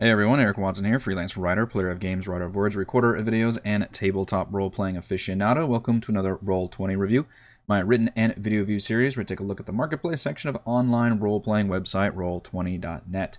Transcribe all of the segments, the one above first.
Hey everyone, Eric Watson here, freelance writer, player of games, writer of words, recorder of videos, and tabletop role-playing aficionado. Welcome to another Roll20 review, my written and video review series where we take a look at the marketplace section of online role-playing website Roll20.net.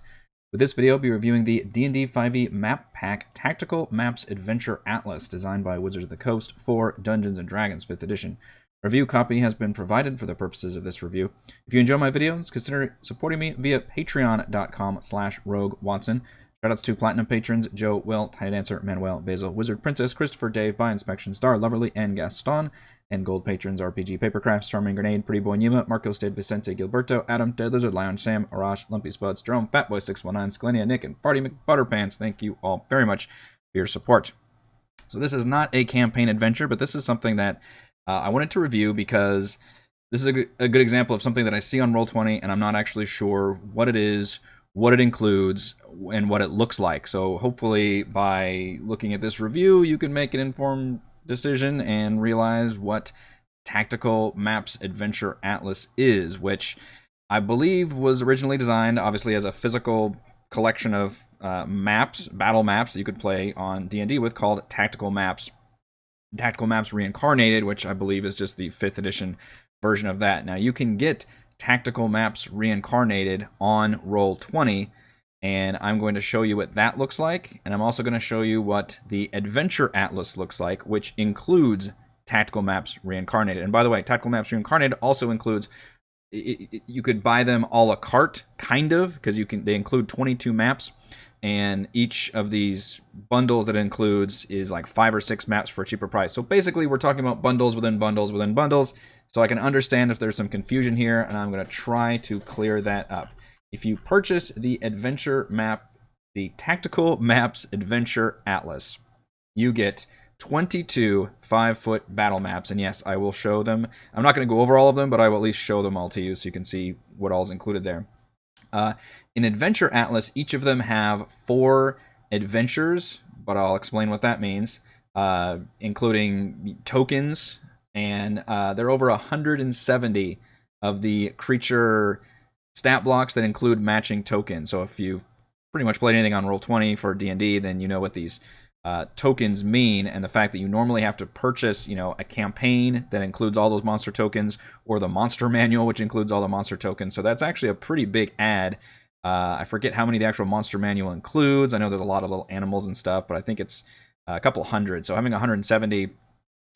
With this video, I'll be reviewing the D&D 5e Map Pack Tactical Maps Adventure Atlas, designed by Wizards of the Coast for Dungeons & Dragons 5th edition. A review copy has been provided for the purposes of this review. If you enjoy my videos, consider supporting me via patreon.com/roguewatson. Shoutouts to Platinum patrons Joe, Will, Tiny Dancer, Manuel, Basil, Wizard Princess, Christopher, Dave, By Inspection, Star, Loverly, and Gaston. And gold patrons RPG Papercraft, Storming Grenade, Pretty Boy Numa, Marcos, Dave, Vicente, Gilberto, Adam, Dead Lizard, Lion, Sam, Arash, Lumpy Spuds, Jerome, Fatboy619, Skalenia, Nick, and Party McButterpants. Thank you all very much for your support. So this is not a campaign adventure, but this is something that I wanted to review because this is a good example of something that I see on Roll20, and I'm not actually sure what it is, what it includes, and what it looks like. So hopefully by looking at this review, you can make an informed decision and realize what Tactical Maps Adventure Atlas is, which I believe was originally designed, obviously, as a physical collection of maps, battle maps that you could play on D&D with, called Tactical Maps. Tactical Maps Reincarnated, which I believe is just the 5th edition version of that. Now, you can get Tactical Maps Reincarnated on Roll20, and I'm going to show you what that looks like, and I'm also going to show you what the Adventure Atlas looks like, which includes Tactical Maps Reincarnated. And by the way, Tactical Maps Reincarnated also includes, you could buy them a la carte, kind of, because they include 22 maps, and each of these bundles that it includes is like 5 or 6 maps for a cheaper price. So basically, we're talking about bundles within bundles within bundles, so I can understand if there's some confusion here, and I'm going to try to clear that up. If you purchase the adventure map, the Tactical Maps Adventure Atlas, you get 22 5-foot battle maps, and yes, I will show them. I'm not going to go over all of them, but I will at least show them all to you so you can see what all is included there. In Adventure Atlas, each of them have 4 adventures, but I'll explain what that means, including tokens, and there are over 170 of the creature stat blocks that include matching tokens. So if you've pretty much played anything on Roll20 for D&D, then you know what these tokens mean, and the fact that you normally have to purchase, a campaign that includes all those monster tokens, or the monster manual, which includes all the monster tokens. So that's actually a pretty big add. I forget how many the actual monster manual includes. I know there's a lot of little animals and stuff, but I think it's a couple hundred. So having 170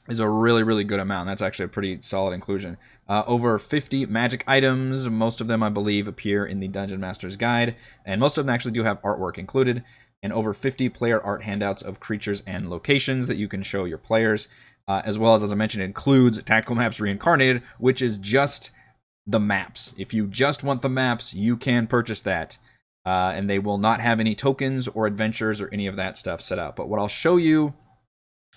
is a really, really good amount. That's actually a pretty solid inclusion. Over 50 magic items. Most of them, I believe, appear in the Dungeon Master's Guide, and most of them actually do have artwork included, and over 50 player art handouts of creatures and locations that you can show your players, as well as I mentioned, it includes Tactical Maps Reincarnated, which is just the maps. If you just want the maps, you can purchase that, and they will not have any tokens or adventures or any of that stuff set up. But what I'll show you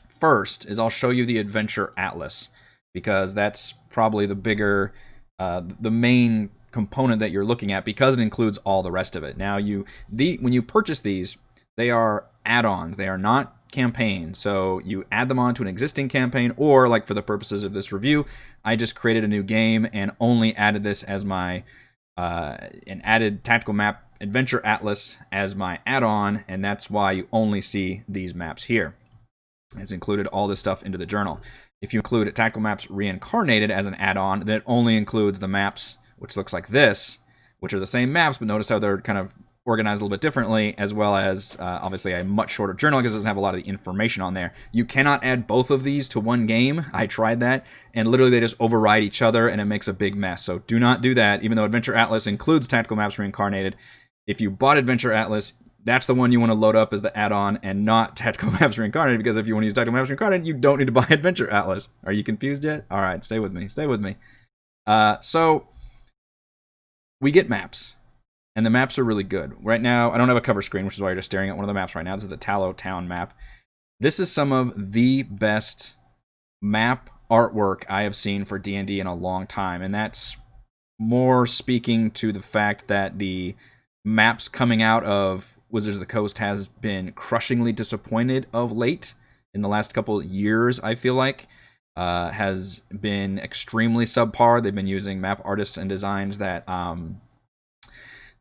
first is I'll show you the Adventure Atlas, because that's probably the bigger, the main component that you're looking at, because it includes all the rest of it. Now, when you purchase these, they are add-ons. They are not campaigns. So you add them on to an existing campaign, or like for the purposes of this review, I just created a new game and only added this as my, and added Tactical Map Adventure Atlas as my add-on, and that's why you only see these maps here. It's included all this stuff into the journal. If you include Tactical Maps Reincarnated as an add-on, then it only includes the maps, which looks like this, which are the same maps, but notice how they're kind of organized a little bit differently, as well as obviously a much shorter journal because it doesn't have a lot of the information on there. You cannot add both of these to one game. I tried that, and literally they just override each other, and it makes a big mess. So do not do that, even though Adventure Atlas includes Tactical Maps Reincarnated. If you bought Adventure Atlas, that's the one you want to load up as the add-on, and not Tactical Maps Reincarnated, because if you want to use Tactical Maps Reincarnated, you don't need to buy Adventure Atlas. Are you confused yet? All right, stay with me. Stay with me. So we get maps, and the maps are really good. Right now, I don't have a cover screen, which is why you're just staring at one of the maps right now. This is the Tallow Town map. This is some of the best map artwork I have seen for D&D in a long time, and that's more speaking to the fact that the maps coming out of Wizards of the Coast has been crushingly disappointed of late. In the last couple years, I feel like, has been extremely subpar. They've been using map artists and designs that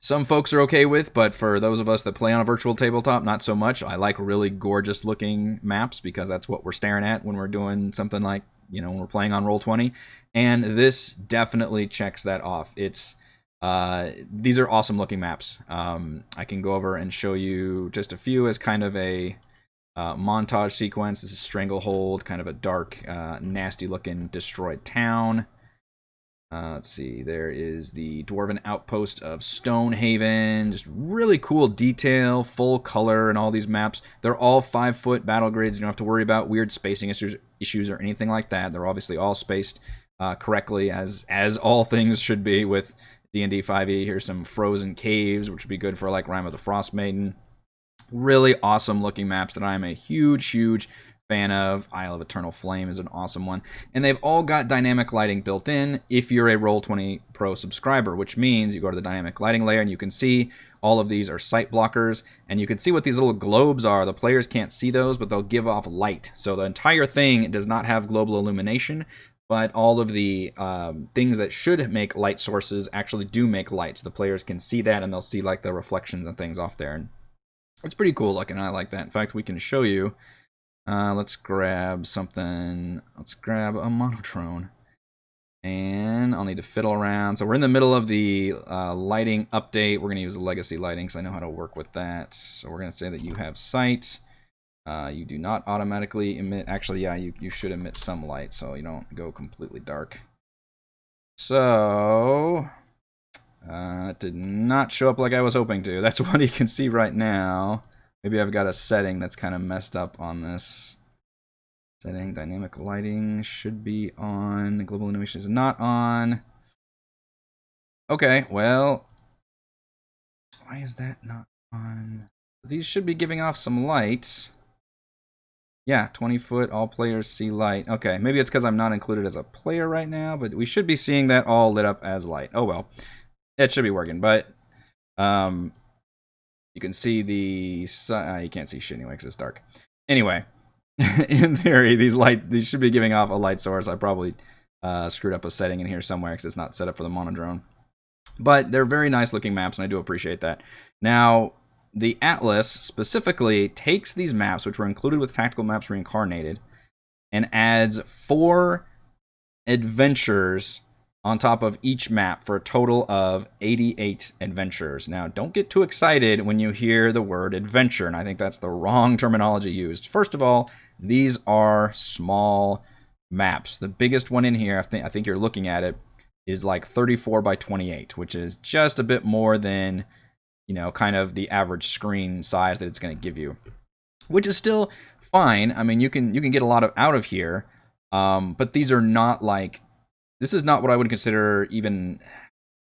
some folks are okay with, but for those of us that play on a virtual tabletop, not so much. I like really gorgeous looking maps because that's what we're staring at when we're doing something like, when we're playing on Roll20. And this definitely checks that off. These are awesome looking maps. I can go over and show you just a few as kind of a montage sequence. This is Stranglehold, kind of a dark, nasty looking destroyed town. Let's see, there is the Dwarven Outpost of Stonehaven. Just really cool detail, full color in all these maps. They're all 5-foot battle grids. You don't have to worry about weird spacing issues or anything like that. They're obviously all spaced correctly, as all things should be with D&D 5e. Here's some frozen caves, which would be good for like Rime of the Frost Maiden. Really awesome looking maps that I'm a huge fan of. Isle of Eternal Flame is an awesome one. And they've all got dynamic lighting built in if you're a Roll20 Pro subscriber, which means you go to the dynamic lighting layer and you can see all of these are sight blockers, and you can see what these little globes are. The players can't see those, but they'll give off light. So the entire thing does not have global illumination, but all of the things that should make light sources actually do make light. So the players can see that, and they'll see like the reflections and things off there. And it's pretty cool looking. I like that. In fact, we can show you. Let's grab something. Let's grab a monotone. And I'll need to fiddle around. So we're in the middle of the lighting update. We're going to use the legacy lighting because I know how to work with that. So we're going to say that you have sight. You do not automatically emit. Actually, yeah, you should emit some light so you don't go completely dark. So it did not show up like I was hoping to. That's what you can see right now. Maybe I've got a setting that's kind of messed up on this. Setting, dynamic lighting should be on. Global illumination is not on. Okay, well, why is that not on? These should be giving off some light. Yeah, 20 foot, all players see light. Okay, maybe it's because I'm not included as a player right now, but we should be seeing that all lit up as light. Oh well, it should be working, but you can see the you can't see shit anyway because it's dark. Anyway, in theory, these should be giving off a light source. I probably screwed up a setting in here somewhere because it's not set up for the monodrone. But they're very nice looking maps, and I do appreciate that. Now, the Atlas specifically takes these maps, which were included with Tactical Maps Reincarnated, and adds 4 adventures on top of each map for a total of 88 adventures. Now, don't get too excited when you hear the word adventure, and I think that's the wrong terminology used. First of all, these are small maps. The biggest one in here, I think you're looking at it, is like 34 by 28, which is just a bit more than, kind of the average screen size that it's going to give you, which is still fine. I mean, you can get a lot out of here, but these are not like, this is not what I would consider even,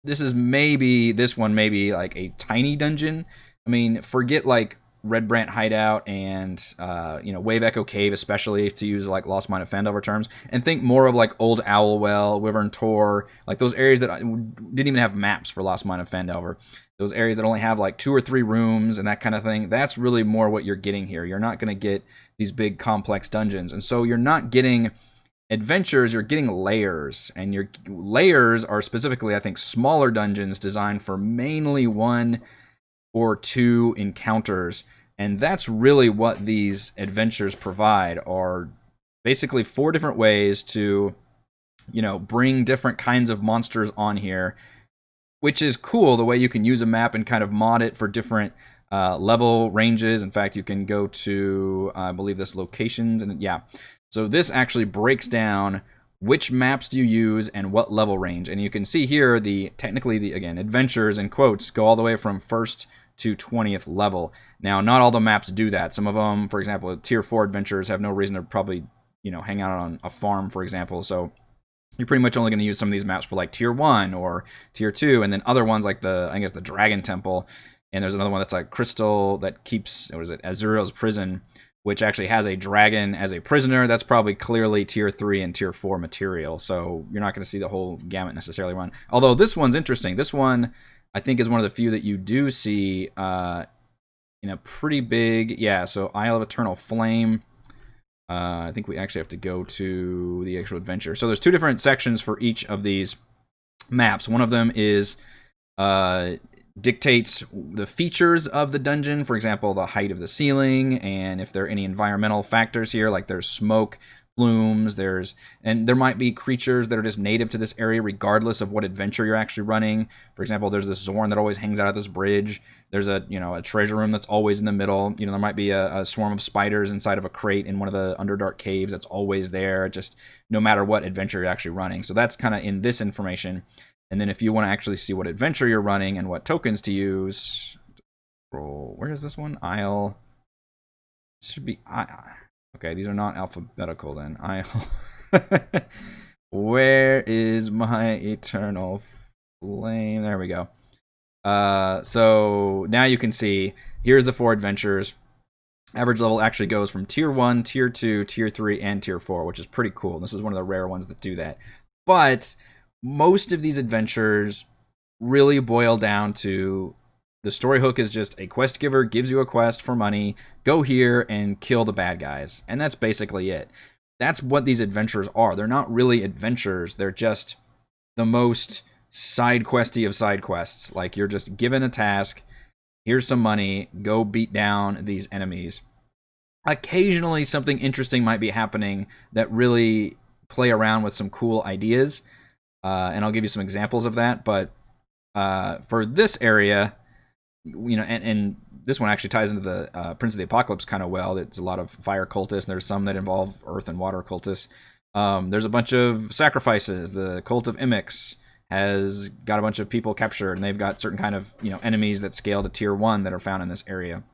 this one maybe like a tiny dungeon. I mean, forget like Red Brant Hideout and, Wave Echo Cave, especially to use like Lost Mine of Phandelver terms, and think more of like Old Owlwell, Wyvern Tor, like those areas that didn't even have maps for Lost Mine of Phandelver. Those areas that only have like 2 or 3 rooms and that kind of thing. That's really more what you're getting here. You're not going to get these big complex dungeons. And so you're not getting adventures, you're getting layers. And your layers are specifically, I think, smaller dungeons designed for mainly 1 or 2 encounters. And that's really what these adventures provide, are basically 4 different ways to, bring different kinds of monsters on here, which is cool, the way you can use a map and kind of mod it for different level ranges. In fact, you can go to, I believe, this locations, and yeah. So this actually breaks down which maps do you use and what level range. And you can see here, technically the adventures in quotes go all the way from 1st to 20th level. Now, not all the maps do that. Some of them, for example, tier 4 adventures have no reason to probably, hang out on a farm, for example. So you're pretty much only going to use some of these maps for like tier 1 or tier 2, and then other ones like I think it's the Dragon Temple, and there's another one that's like Crystal that keeps, Azuro's Prison, which actually has a dragon as a prisoner. That's probably clearly tier 3 and tier 4 material, so you're not going to see the whole gamut necessarily run. Although this one's interesting. This one, I think, is one of the few that you do see in a pretty big, so Isle of Eternal Flame. I think we actually have to go to the actual adventure. So there's 2 different sections for each of these maps. One of them is dictates the features of the dungeon. For example, the height of the ceiling, and if there are any environmental factors here, like there's smoke, plumes, and there might be creatures that are just native to this area regardless of what adventure you're actually running. For example, there's this Zorn that always hangs out at this bridge. There's a treasure room that's always in the middle. There might be a swarm of spiders inside of a crate in one of the Underdark caves that's always there, just no matter what adventure you're actually running. So that's kind of in this information. And then if you want to actually see what adventure you're running and what tokens to use, where is this one? Isle. It should be okay, these are not alphabetical then. Where is my eternal flame? There we go. So now you can see, here's the 4 adventures. Average level actually goes from tier 1, tier 2, tier 3, and tier 4, which is pretty cool. This is one of the rare ones that do that. But most of these adventures really boil down to the story hook is just a quest giver gives you a quest for money, go here and kill the bad guys. And that's basically it. That's what these adventures are. They're not really adventures. They're just the most side questy of side quests. Like, you're just given a task, here's some money, go beat down these enemies. Occasionally something interesting might be happening that really play around with some cool ideas. And I'll give you some examples of that. But for this area, and this one actually ties into the Prince of the Apocalypse kind of well. It's a lot of fire cultists. There's some that involve earth and water cultists. There's a bunch of sacrifices. The Cult of Imix has got a bunch of people captured, and they've got certain kind of enemies that scale to tier 1 that are found in this area.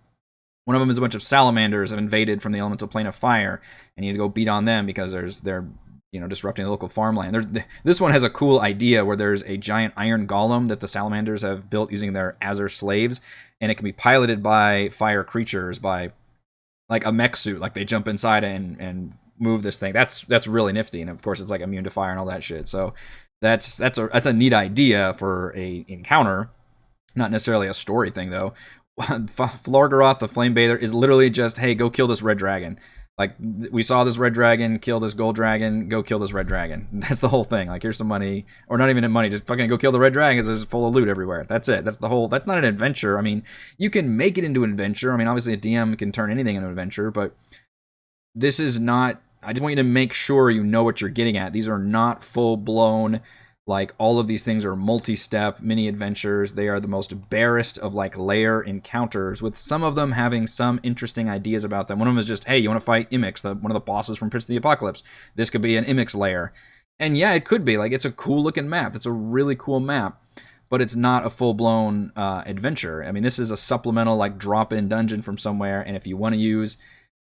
One of them is a bunch of salamanders have invaded from the elemental plane of fire, and you need to go beat on them because they're disrupting the local farmland. This one has a cool idea where there's a giant iron golem that the salamanders have built using their Azure slaves, and it can be piloted by fire creatures by like a mech suit. Like, they jump inside and move this thing. That's really nifty, and of course it's like immune to fire and all that shit. So that's a neat idea for a encounter, not necessarily a story thing though. Florgaroth the Flame Bather is literally just, hey, go kill this red dragon. Like, we saw this red dragon, kill this gold dragon, go kill this red dragon. That's the whole thing. Like, here's some money, or not even money, just fucking go kill the red dragon. There's full of loot everywhere. That's it. That's not an adventure. I mean, you can make it into an adventure. I mean, obviously a DM can turn anything into an adventure, but this is not, I just want you to make sure you know what you're getting at. These are not full-blown, like, all of these things are multi-step mini adventures. They are the most barest of like layer encounters, with some of them having some interesting ideas about them. One of them is just, hey, you want to fight Imix, one of the bosses from Prince of the Apocalypse. This could be an Imix layer. And yeah, it could be. Like, it's a cool looking map. It's a really cool map, but it's not a full-blown adventure. I mean, this is a supplemental, like, drop-in dungeon from somewhere, and if you want to use,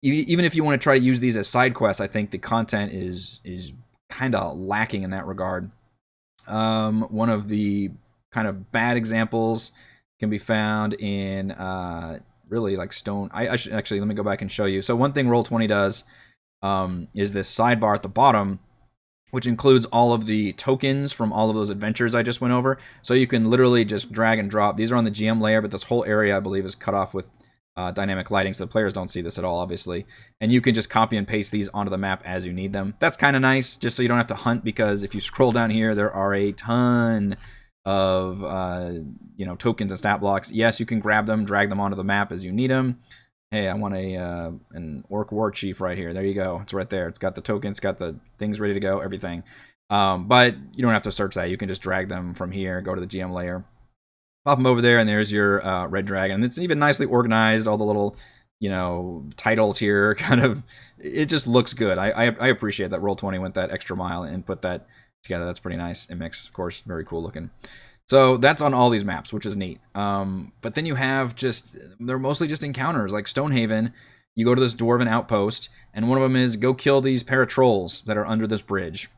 even if you want to try to use these as side quests, I think the content is kind of lacking in that regard. One of the kind of bad examples can be found in really like stone. I should actually, let me go back and show you. So one thing Roll20 does is this sidebar at the bottom, which includes all of the tokens from all of those adventures I just went over. So you can literally just drag and drop. These are on the GM layer, but this whole area, I believe, is cut off with dynamic lighting, so the players don't see this at all, obviously. And you can just copy and paste these onto the map as you need them. That's kind of nice, just so you don't have to hunt, because if you scroll down here, there are a ton of tokens and stat blocks. Yes, you can grab them, drag them onto the map as you need them. Hey, I want an Orc War Chief right here. There you go. It's right there. It's got the tokens, it's got the things ready to go, everything. But you don't have to search that. You can just drag them from here, go to the GM layer, pop them over there, and there's your red dragon. And it's even nicely organized. All the little, titles here, kind of, it just looks good. I appreciate that Roll20 went that extra mile and put that together. That's pretty nice. Imix, of course, very cool looking. So that's on all these maps, which is neat. But then you have they're mostly just encounters. Like Stonehaven, you go to this dwarven outpost, and one of them is go kill these paratrolls that are under this bridge.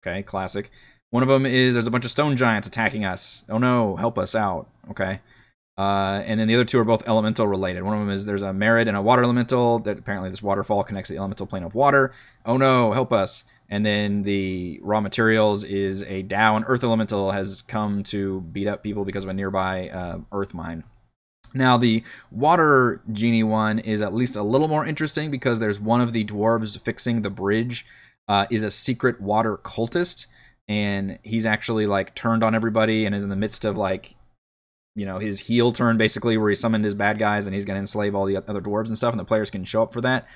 Okay, classic. One of them is there's a bunch of stone giants attacking us. Oh no, help us out. Okay. And then the other two are both elemental related. One of them is there's a merid and a water elemental that apparently this waterfall connects the elemental plane of water. Oh no, help us. And then the raw materials is a Dow and earth elemental has come to beat up people because of a nearby earth mine. Now the water genie one is at least a little more interesting because there's one of the dwarves fixing the bridge is a secret water cultist. And he's actually like turned on everybody and is in the midst of like his heel turn, basically, where he summoned his bad guys and he's going to enslave all the other dwarves and stuff, and the players can show up for that.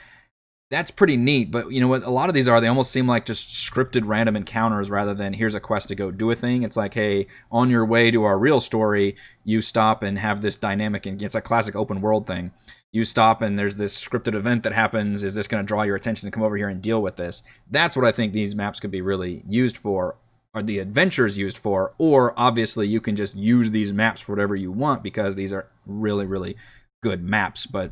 That's pretty neat, but you know what a lot of these are, they almost seem like just scripted random encounters rather than here's a quest to go do a thing. It's like, hey, on your way to our real story, you stop and have this dynamic, and it's a classic open world thing. You stop and there's this scripted event that happens. Is this going to draw your attention to come over here and deal with this? That's what I think these maps could be really used for, or the adventures used for, or obviously you can just use these maps for whatever you want because these are really, really good maps. But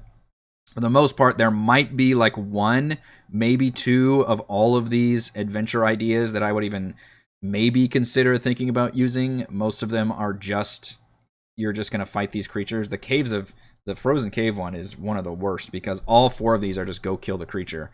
for the most part, there might be like one, maybe two of all of these adventure ideas that I would even maybe consider thinking about using. Most of them are just, you're just going to fight these creatures. The Frozen Cave one is one of the worst because all 4 of these are just go kill the creature.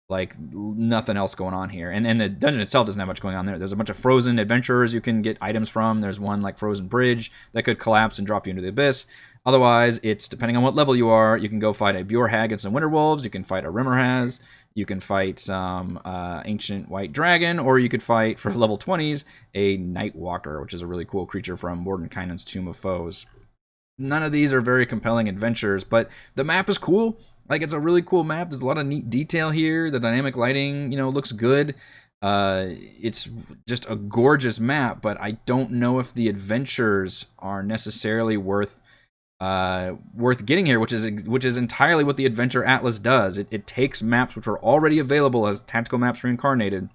Like, nothing else going on here. And the dungeon itself doesn't have much going on there. There's a bunch of frozen adventurers you can get items from. There's one like frozen bridge that could collapse and drop you into the abyss. Otherwise, it's depending on what level you are, you can go fight a Bjor Hag and some Winter Wolves, you can fight a Rimmerhaz, you can fight some Ancient White Dragon, or you could fight, for level 20s, a Nightwalker, which is a really cool creature from Mordenkainen's Tomb of Foes. None of these are very compelling adventures, but the map is cool. Like, it's a really cool map. There's a lot of neat detail here. The dynamic lighting, looks good. It's just a gorgeous map, but I don't know if the adventures are necessarily worth getting here, which is entirely what the Adventure Atlas does. It takes maps which are already available as Tactical Maps Reincarnated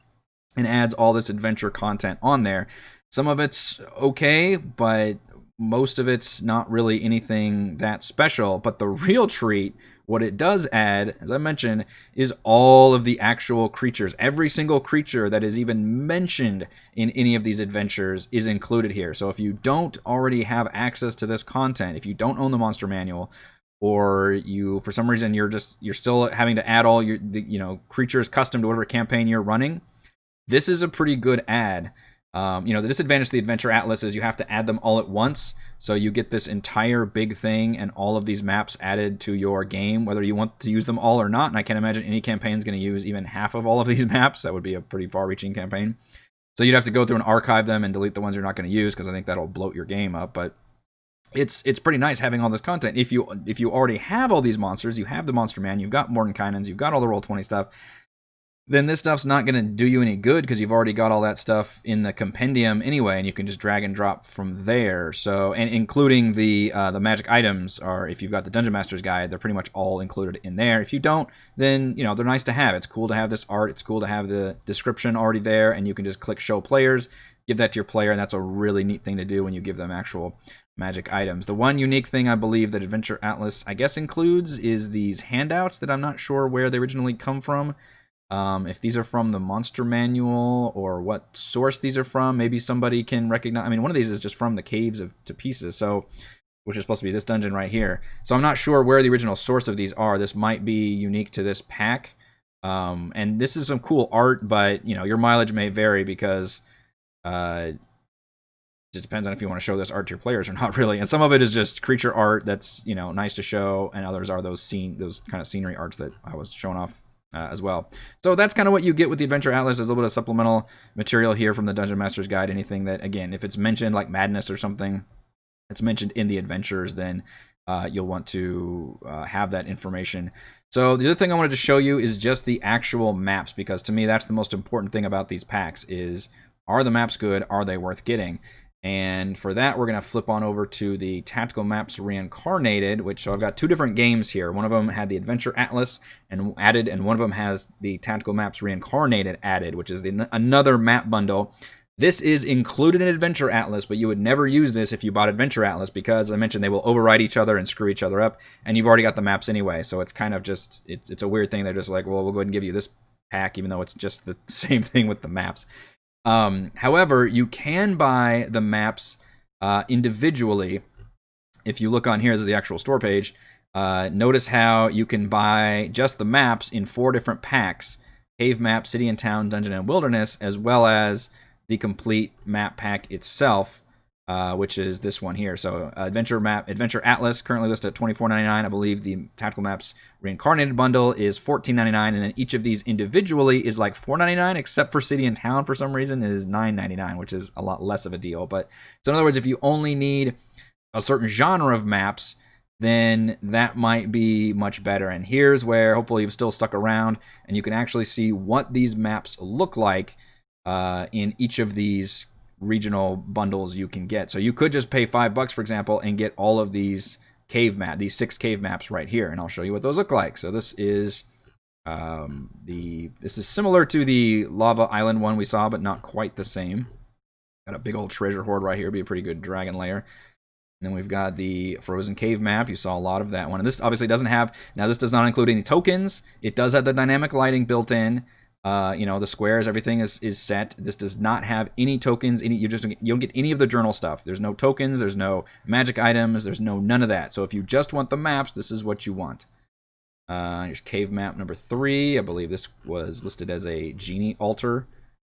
and adds all this adventure content on there. Some of it's okay, but most of it's not really anything that special. But the real treat, what it does add, as I mentioned, is all of the actual creatures. Every single creature that is even mentioned in any of these adventures is included here. So if you don't already have access to this content, if you don't own the monster manual, or you, for some reason, you're still having to add all your creatures custom to whatever campaign you're running, this is a pretty good add. The disadvantage to the Adventure Atlas is you have to add them all at once. So you get this entire big thing and all of these maps added to your game, whether you want to use them all or not. And I can't imagine any campaign is going to use even half of all of these maps. That would be a pretty far-reaching campaign. So you'd have to go through and archive them and delete the ones you're not going to use, because I think that'll bloat your game up. But it's pretty nice having all this content. If you already have all these monsters, you have the Monster Man, you've got Mordenkainen's, you've got all the Roll20 stuff, then this stuff's not going to do you any good because you've already got all that stuff in the compendium anyway, and you can just drag and drop from there. So, and including the magic items, are, if you've got the Dungeon Master's Guide, they're pretty much all included in there. If you don't, then they're nice to have. It's cool to have this art. It's cool to have the description already there, and you can just click Show Players, give that to your player, and that's a really neat thing to do when you give them actual magic items. The one unique thing I believe that Adventure Atlas, I guess, includes is these handouts that I'm not sure where they originally come from. If these are from the monster manual or what source these are from, maybe somebody can recognize. I mean, one of these is just from the Caves of to Pieces, so, which is supposed to be this dungeon right here. So I'm not sure where the original source of these are. This might be unique to this pack. And this is some cool art, but your mileage may vary because it just depends on if you want to show this art to your players or not, really. And some of it is just creature art that's nice to show, and others are those kind of scenery arts that I was showing off as well. So that's kind of what you get with the Adventure Atlas. There's a little bit of supplemental material here from the Dungeon Master's Guide. Anything that, again, if it's mentioned like Madness or something, it's mentioned in the adventures, then you'll want to have that information. So the other thing I wanted to show you is just the actual maps, because to me that's the most important thing about these packs is, are the maps good? Are they worth getting? And for that, we're going to flip on over to the Tactical Maps Reincarnated, which, so I've got 2 different games here. One of them had the Adventure Atlas and added, and one of them has the Tactical Maps Reincarnated added, which is another map bundle. This is included in Adventure Atlas, but you would never use this if you bought Adventure Atlas, because, as I mentioned, they will override each other and screw each other up, and you've already got the maps anyway. So it's kind of just, it's a weird thing. They're just like, well, we'll go ahead and give you this pack, even though it's just the same thing with the maps. However, you can buy the maps individually. If you look on here, this is the actual store page. Notice how you can buy just the maps in 4 different packs: Cave Map, City and Town, Dungeon and Wilderness, as well as the complete map pack itself, which is this one here. So Adventure Atlas, currently listed at $24.99. I believe the Tactical Maps Reincarnated bundle is $14.99, and then each of these individually is like $4.99, except for City and Town for some reason is $9.99, which is a lot less of a deal. But so in other words, if you only need a certain genre of maps, then that might be much better. And here's where hopefully you've still stuck around and you can actually see what these maps look like in each of these regional bundles you can get. So you could just pay $5, for example, and get all of these these 6 cave maps right here, and I'll show you what those look like. So this is this is similar to the Lava Island one we saw, but not quite the same. Got a big old treasure hoard right here, be a pretty good dragon lair. And then we've got the Frozen Cave map. You saw a lot of that one. And this obviously doesn't have, now this does not include any tokens. It does have the dynamic lighting built in. The squares, everything is set. This does not have any tokens. You don't get any of the journal stuff. There's no tokens. There's no magic items. There's none of that. So if you just want the maps, this is what you want. Here's cave map number 3. I believe this was listed as a genie altar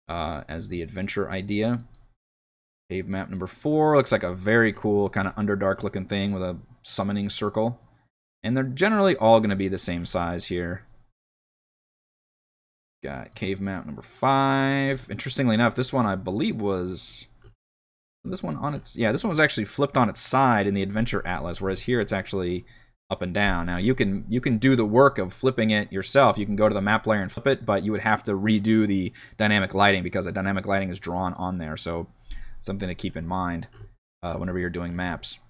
as the adventure idea. Cave map number 4 looks like a very cool kind of Underdark looking thing with a summoning circle. And they're generally all going to be the same size here. Got cave map number 5. Interestingly enough, this one I believe was... This one was actually flipped on its side in the Adventure Atlas, whereas here it's actually up and down. Now you can do the work of flipping it yourself. You can go to the map layer and flip it, but you would have to redo the dynamic lighting because the dynamic lighting is drawn on there. So something to keep in mind whenever you're doing maps.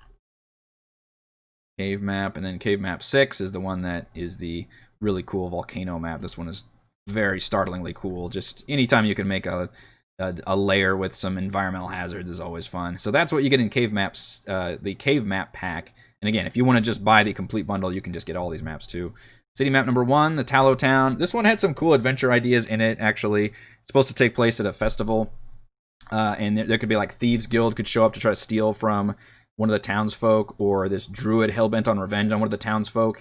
Cave map, and then cave map 6 is the one that is the really cool volcano map. This one is very startlingly cool. Just anytime you can make a layer with some environmental hazards is always fun. So that's what you get in cave maps, the cave map pack. And again, if you want to just buy the complete bundle, you can just get all these maps too. City map number 1, the Tallow Town. This one had some cool adventure ideas in it, actually. It's supposed to take place at a festival. And there could be like Thieves Guild could show up to try to steal from one of the townsfolk, or this druid hellbent on revenge on one of the townsfolk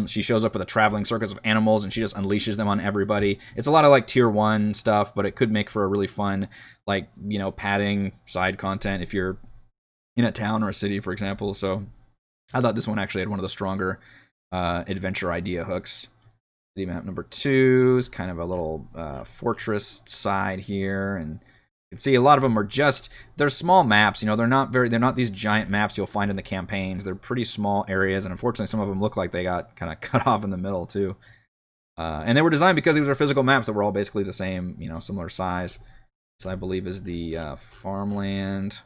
she shows up with a traveling circus of animals and she just unleashes them on everybody. It's a lot of like tier 1 stuff, but it could make for a really fun, like, padding side content if you're in a town or a city, for example. So I thought this one actually had one of the stronger adventure idea hooks. City map number 2 is kind of a little fortress side here, and you can see a lot of them are they're small maps. They're not these giant maps you'll find in the campaigns. They're pretty small areas, and unfortunately some of them look like they got kind of cut off in the middle too. And they were designed because these are physical maps that were all basically the same, similar size. This I believe is the farmland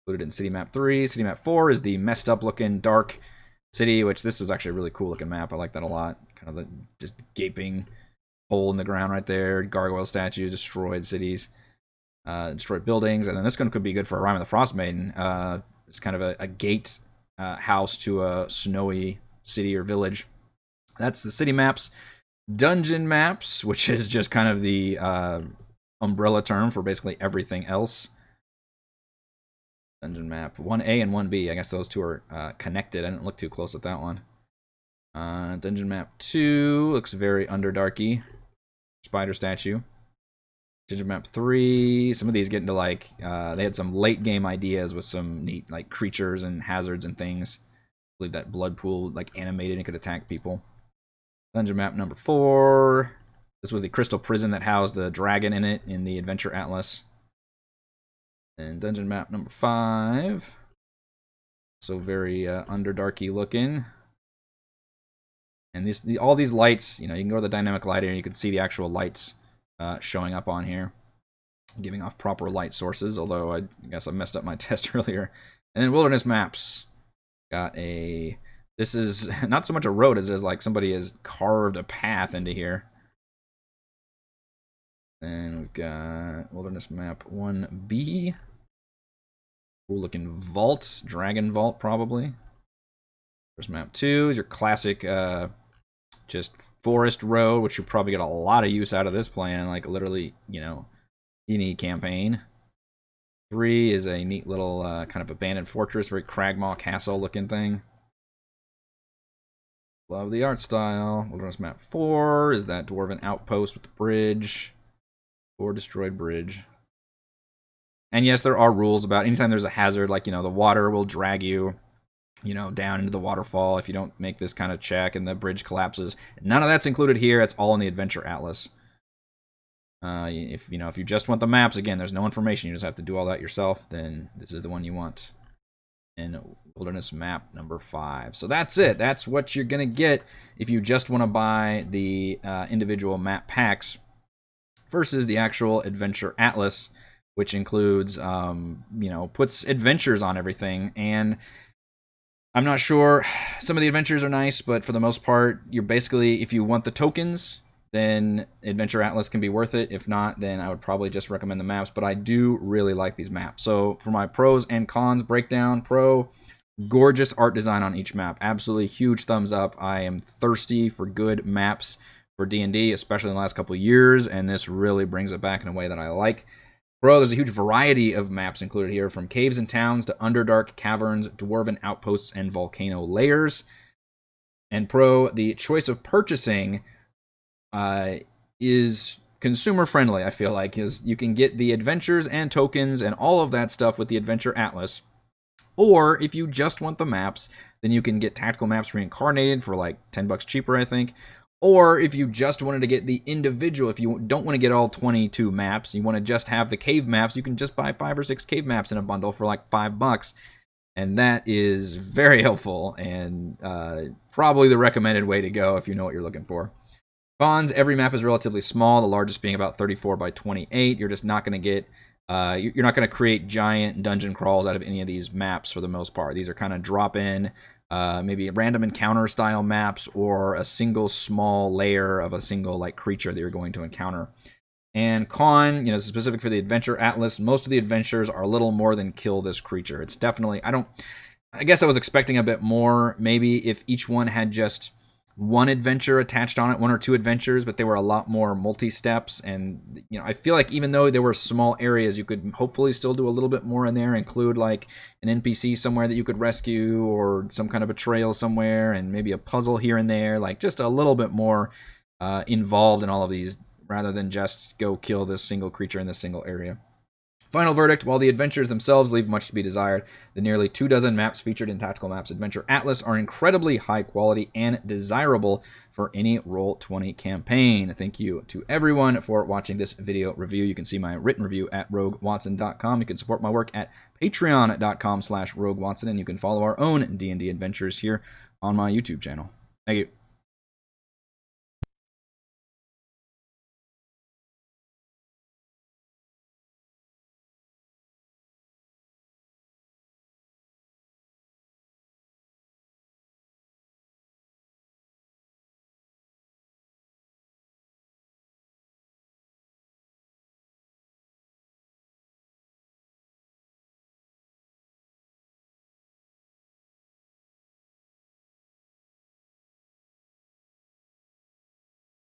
included in city map 3. City map 4 is the messed up looking dark city, which this was actually a really cool looking map. I like that a lot. Kind of the just gaping hole in the ground right there, gargoyle statue, destroyed cities, destroyed buildings, and then this one could be good for a Rime of the Frost Maiden. It's kind of a gate house to a snowy city or village. That's the city maps. Dungeon maps, which is just kind of the umbrella term for basically everything else. Dungeon map 1A and 1B. I guess those two are connected. I didn't look too close at that one. Dungeon map 2 looks very Underdarky. Spider statue. Dungeon map 3. Some of these get into like they had some late game ideas with some neat like creatures and hazards and things. I believe that blood pool like animated and could attack people. Dungeon map number 4. This was the crystal prison that housed the dragon in it in the Adventure Atlas. And dungeon map number 5. So very Underdarky looking. And all these lights, you can go to the dynamic lighting and you can see the actual lights showing up on here, giving off proper light sources, although I guess I messed up my test earlier. And then wilderness maps. This is not so much a road as is like somebody has carved a path into here. And we've got wilderness map 1B. Cool looking vault, dragon vault probably. There's map 2 is your classic just forest road, which you probably get a lot of use out of this plan, like literally, any campaign. 3 is a neat little kind of abandoned fortress, very Cragmaw Castle looking thing. Love the art style. Wilderness map 4 is that dwarven outpost with the bridge. Or destroyed bridge. And yes, there are rules about anytime there's a hazard, like, the water will drag you, down into the waterfall if you don't make this kind of check and the bridge collapses. None of that's included here. It's all in the Adventure Atlas. If you just want the maps, again, there's no information. You just have to do all that yourself. Then this is the one you want. in Wilderness Map number 5. So that's it. That's what you're going to get if you just want to buy the individual map packs versus the actual Adventure Atlas, which includes, puts adventures on everything. And I'm not sure. Some of the adventures are nice, but for the most part, you're basically, if you want the tokens, then Adventure Atlas can be worth it. If not, then I would probably just recommend the maps. But I do really like these maps. So for my pros and cons breakdown, pro, gorgeous art design on each map. Absolutely huge thumbs up. I am thirsty for good maps for D&D, especially in the last couple of years, and this really brings it back in a way that I like. Bro, there's a huge variety of maps included here, from caves and towns to underdark caverns, dwarven outposts, and volcano layers. And pro, the choice of purchasing is consumer friendly, I feel like, is you can get the adventures and tokens and all of that stuff with the Adventure Atlas. Or if you just want the maps, then you can get Tactical Maps Reincarnated for like $10 cheaper, I think. Or if you just wanted to get the individual, if you don't want to get all 22 maps, you want to just have the cave maps, you can just buy 5 or 6 cave maps in a bundle for like $5. And that is very helpful and probably the recommended way to go if you know what you're looking for. Cons, every map is relatively small, the largest being about 34 by 28. You're just not going to get, you're not going to create giant dungeon crawls out of any of these maps for the most part. These are kind of drop-in, maybe random encounter style maps, or a single small layer of a single like creature that you're going to encounter. And con, specific for the Adventure Atlas, most of the adventures are a little more than kill this creature. It's definitely, I guess I was expecting a bit more, maybe if each one had just one adventure attached on it, 1 or 2 adventures, but they were a lot more multi-steps. And, I feel like even though there were small areas, you could hopefully still do a little bit more in there, include like an NPC somewhere that you could rescue, or some kind of betrayal somewhere, and maybe a puzzle here and there, like just a little bit more involved in all of these, rather than just go kill this single creature in this single area. Final verdict, while the adventures themselves leave much to be desired, the nearly 24 maps featured in Tactical Maps Adventure Atlas are incredibly high quality and desirable for any Roll20 campaign. Thank you to everyone for watching this video review. You can see my written review at roguewatson.com. You can support my work at patreon.com/roguewatson, and you can follow our own D&D adventures here on my YouTube channel. Thank you.